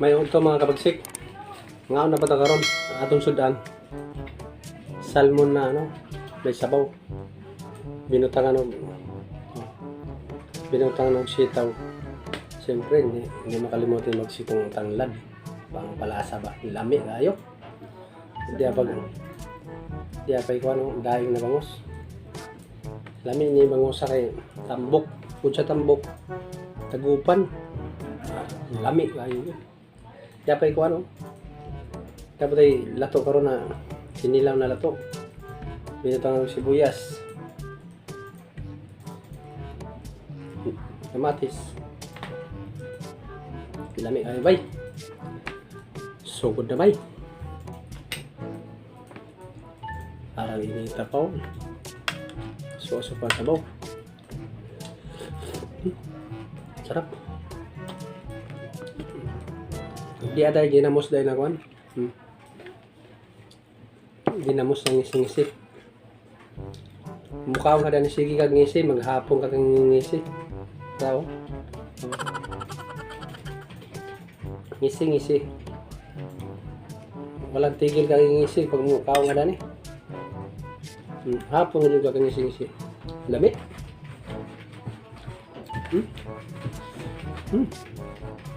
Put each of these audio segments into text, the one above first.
May unto mga kabagsik. Ngaon na bata karon atong sudan. Salmon na ano, may sabaw. Binutangan ng sitaw. Siyempre, hindi makalimutan magsitong tanglad. Bang palasa ba? Lami kayo. Di apay ko ano, dahil na bangos. Lami niya bangos sa kay tambok. Kutsa tambok. Tagupan. Lami kayo. Di apay ko ano. Dapat ay lato karon na sinilaw na lato. Binutang ng sibuyas. Kamatis. Lami kayo bay. Sugod na bay. Parang inita pa. Suso pa sabaw. Sarap. Di ada ginamos dahil na kuhan. Ginamos na ngisi-ngisi. Mukha nga dahil sige kag ngisi. Maghapon kag ngisi. Tao. Ngisi-ngisi. Walang tigil kag ngisi. Pag mukha nga dahil. Hapon nga juga kag ngisi-ngisi. Lami.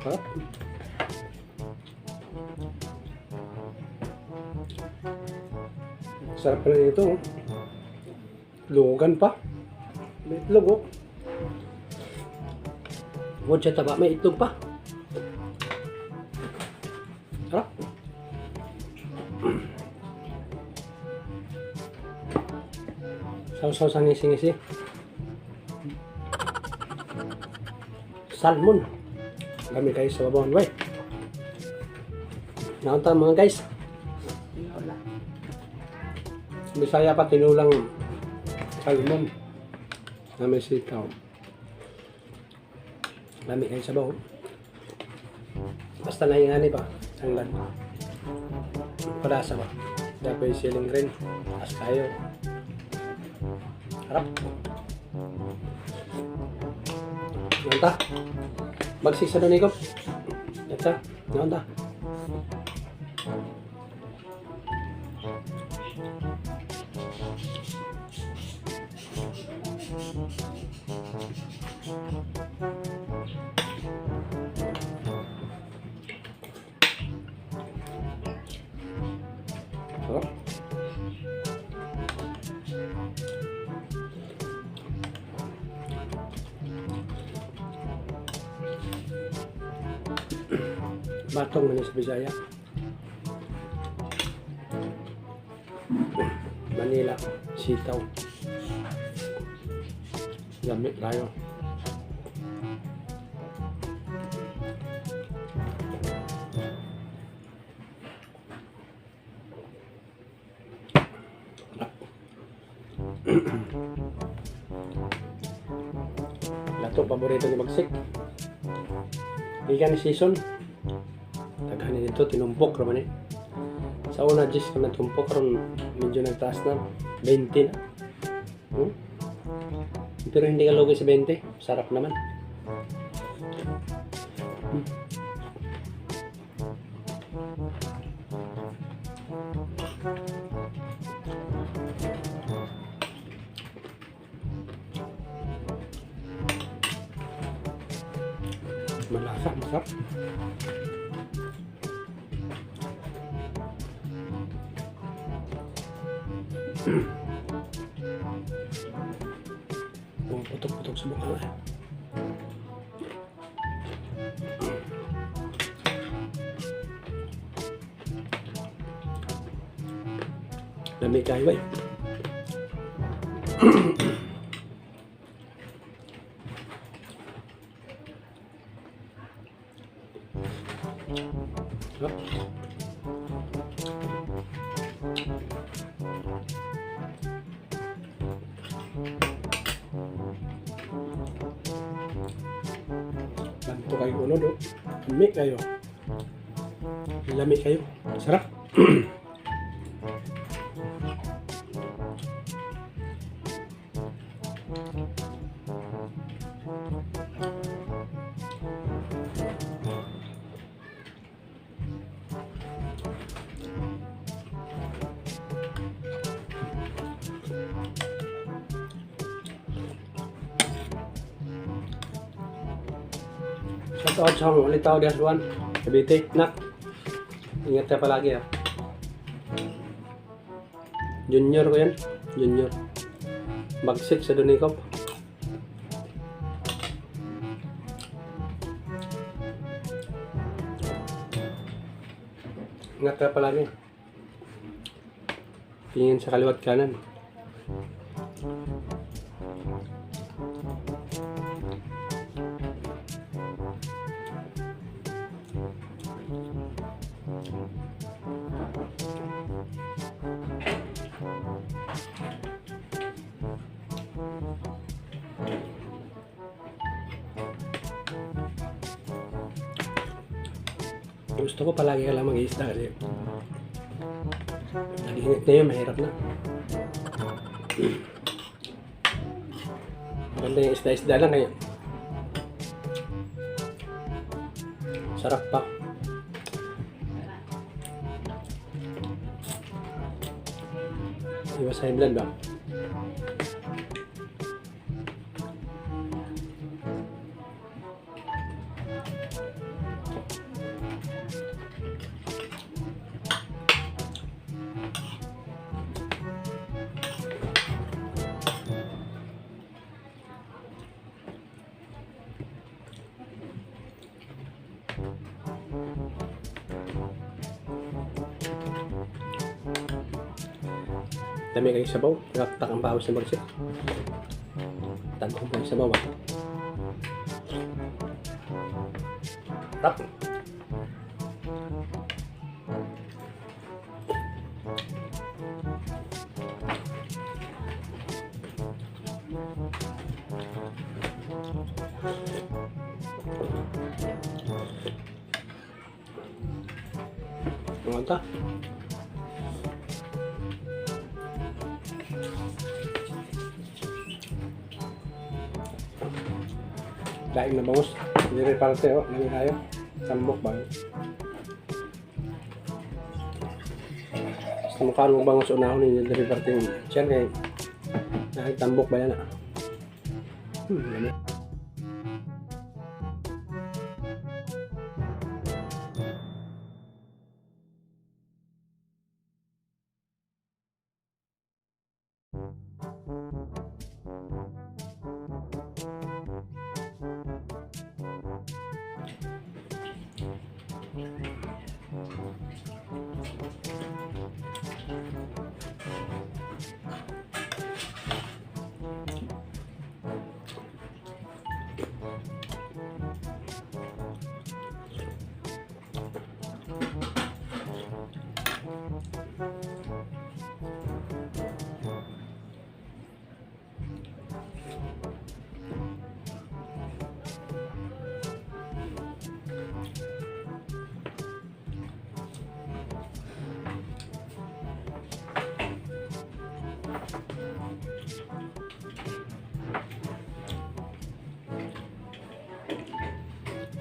Sarap. Sarap pala nito. Lugan pa. May itlog oh. Huwag siya taba. May itlog pa. Sarap. Sausaw sa ngisi-ngisi. Salmon. Kami guys sa babon. Wey. Naunta mga guys. Bisaya pa tinulang salmon na may sitaw. Lami kayo sabaw. Basta nahingani pa. Tanglad. Padasa ba? Dapat siling rin. As kayo. Harap. Nanta. Bagsik sa doon ko. Yata. Nanta. Oh. Batong manis Bisaya. Manila, sitaw. Gamit tayo. Lato paborito ni Bagsik. Ikan season. Tagahanin dito tinumpok raman eh. Sa una jis kami tumpok karon medyo nagtaas na 20 na. Pero hindi ka lugi sa 20. Sarap naman. Malasa, masarap. Putok-putok sa mukha. Lami kayo eh. Ganito kayo ulo do. Lami kayo. Lami kayo. Sarap. At out sa ulit tao di Aswan. Cavite. Nak. Ingat ka palagi ah. Junior ko yan. Junior. Bagsik sa Donikop. Ingat ka palagi. Tingin sa kaliwat kanan. Gusto ko palagi ka lang mag-iisda kasi nag-init na yun, mahirap na. Maganda yung isda-isda lang ngayon. Sarap pa. Iwas high blood ba? Dami kayong sabaw, nakaktak ang pawis ng bagsik. Tanong po yung sabaw ba? Tap! Manta. Daing na bangus. Nireparte o. Nangin tayo. Tambok ba? Basta mukha ng bangus unahon ninyo. Nireparte yung tiyan kaya nakitambok ba yan na? Yan.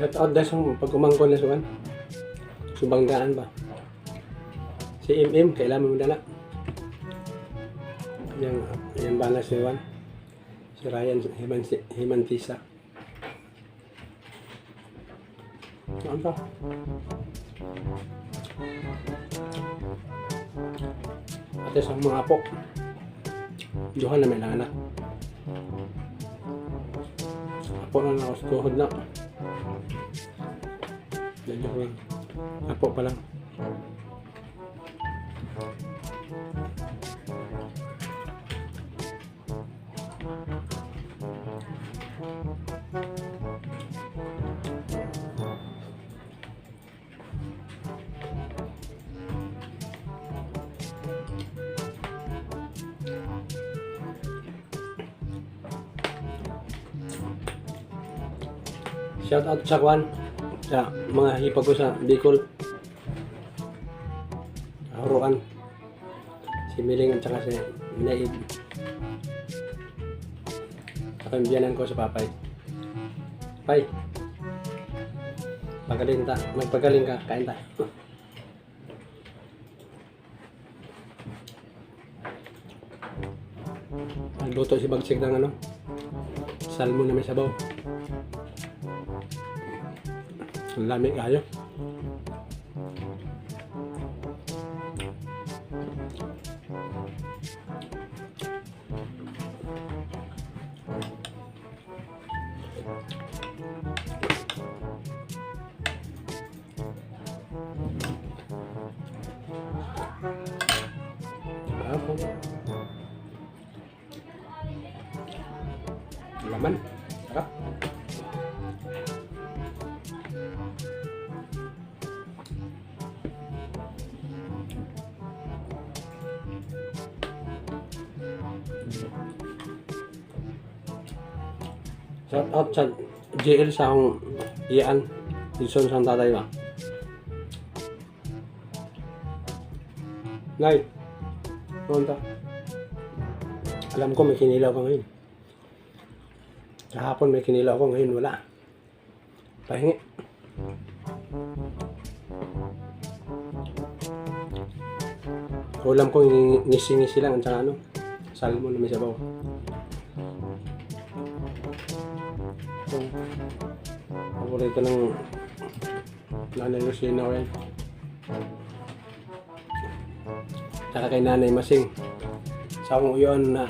Shout out dahil sa pagkumangkon na suwan. Subanggaan ba? Si MM, kailangan mo dala. Yan bala si Juan. Si Ryan Himantisa. Ano pa? At isang mga apo. Johan na may anak. Apo na ako sa tuhod na. Johan. Apo pa lang. Shout out sa Juan, sa mga hipag ko sa Bicol, Haruan, si Miling at saka si Naib. Saka yung biyanan ko sa Papay. Pay, magpagaling ka, kain tayo. Nagluto si Bagsik ng salmon na may sabaw. Ang lami kayo. Ako. Laman. Sarap. Shout out sa JL sa akong iyan. Dison sa tatay ba? Nay. Punta. Alam ko may kinilaw ka ngayon. Kahapon may kinilaw ako, ngayon wala. Pahingi. Ulam ko ngisi-ngisi lang at saka ano, salmon na may sabaw. Paborito ng Nanay Lucina ko yan. Saka kay Nanay Masing. Sa akong uyon na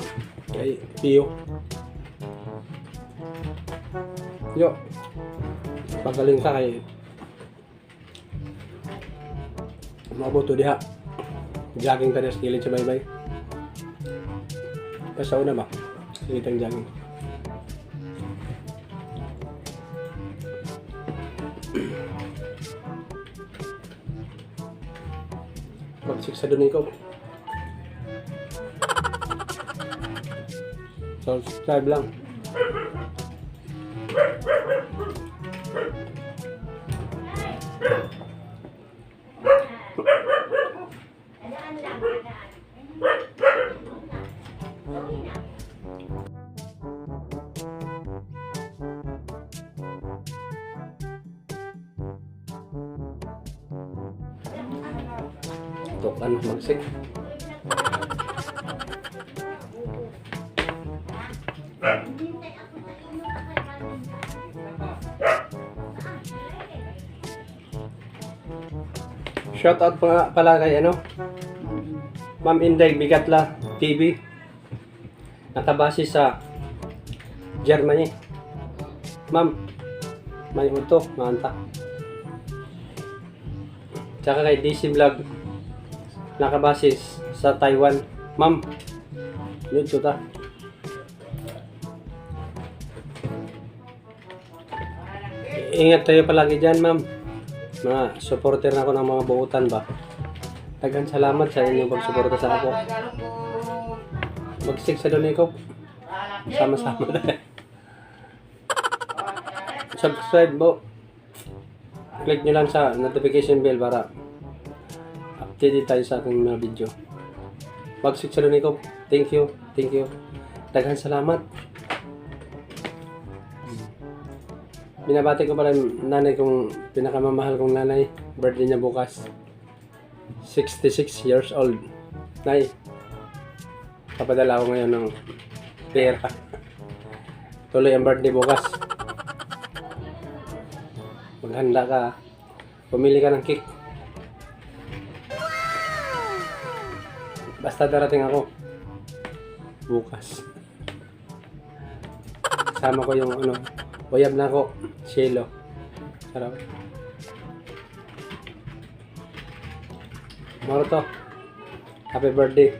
kay Pio. Yo, pagaling ka kay mabuto diha. Jogging ka na sa gilid sa baybay. Kasaw na ba? Sige tang jogging. Magsik sa doon ikaw. Subscribe lang. Tukan magsik. Shoutout pala kay ano, Ma'am Inday Bigatla TV. Nakabase sa Germany. Ma'am, may uto, manta. Tsaka kay DC Vlog, nakabase sa Taiwan. Ma'am, yun ta. Ingat tayo palagi dyan, ma'am. Mga supporter na ako ng mga buutan ba. Daghang salamat sa inyong pagsuporta sa ako. Magsik sa doon ikaw. Sama-sama na. Subscribe mo. Click nyo lang sa notification bell para updated tayo sa ating mga video. Magsik sa doon ikaw. Thank you. Thank you. Daghang salamat. Binabati ko pala nanay kong pinakamamahal kong nanay. Birthday niya bukas. 66 years old. Nay, papadala ko ngayon ng pera. Tuloy ang birthday bukas. Maghanda ka. Pumili ka ng cake. Basta darating ako bukas. Sama ko yung ano, uyab na ako, Shelo. Sarap. Maro to. Happy birthday.